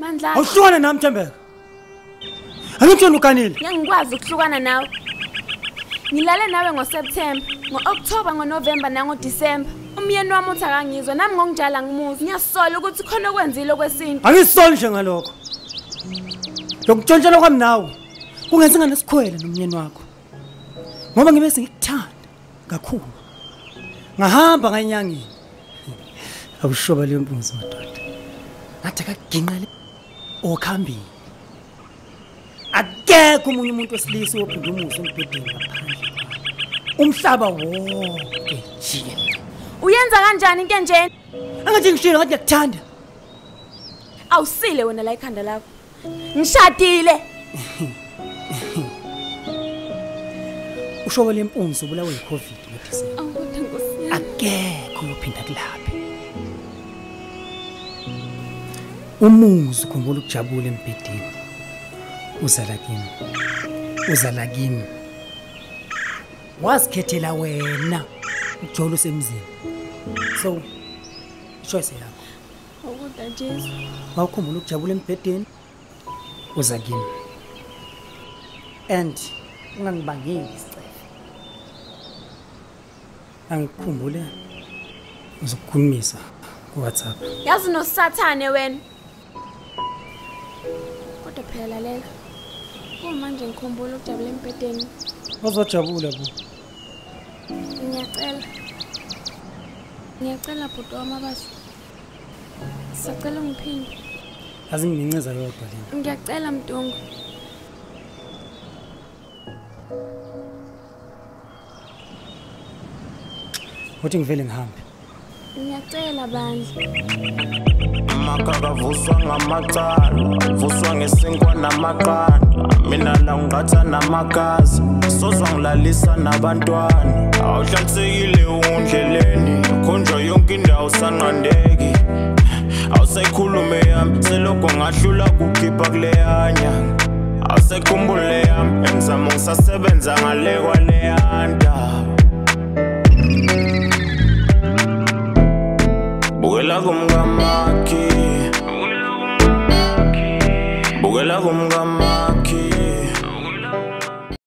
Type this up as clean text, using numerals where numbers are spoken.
Mandla. Awuhlukana nami Thembeka. Angitshona ukanile. Ngiyangikwazi ukuhlukana nawe. Ngilale nawe ngoSeptember, ngoOctober, ngoNovember nangoDisember. Umyeni wami uthi akangizwa nami ngongjala ngimuzi. Ngiyasola ukuthi khona okwenzile okwesintu. Angisoli nje ngalokho. Lokutshontshela kwami nawe kungenza nganesikhwele nomyeni wakho. Ngoba ngibe sengikuthanda kakhulu. Ngahamba nganyangeni. Awushoba lempunzi madoda. Ngathi akaginqele okhambini. Akekho umunye umuntu wesilisa ophinda umuso embhedeni ngaphandle. Umhlaba wonke jikelele. Uyenza kanjani into enjeni? Angathi ngishilo ngathi ngiyakuthanda. Awusile wena la ikhanda lakho. Ngishadile. Ushoba lempunzi ubulawa yiCovid ngoDisemba. Awuthi Nkosi. Akekho uphinda kulaphe. Umuzi ukhumbula ukujabula embhedeni. Uzala kimi. Wazikhethela wena ujolo semzini. So choice yakho. Ukuda Jesu. Awukhumbula ukujabula embhedeni. Uza kimi. And ungangibangeli isicefe. Angikhumbule uzokukhulumisa ku WhatsApp. Yazi noSathane wena. Kodwa phela lalela. Manje ngikhumbula ukujabula embhedeni. Uzojabula bo. Ngiyacela bhuti wami abasi. Sicela ungiphinde. Azingiminceza yodwa lena. Ngiyacela Mdungu. Uthi ngivele ngihambe. Ngiyacela bandla. Makaka vuswa ngamacala, vuswa ngesinkwa namaqanda. Mina la ungatha namagazi, sozwa ngilalisa nabantwana. Awuhlanzekile undleleni, khonjwa yonke indawo sanqandeki. Awusayikhulume yami, selokho ngahlula kukhipha kuleyanya. Awusekhumbule yami, engizama ngisasebenza ngale kwaleyanda. Bukela kumngamaki, bukela kumngamaki.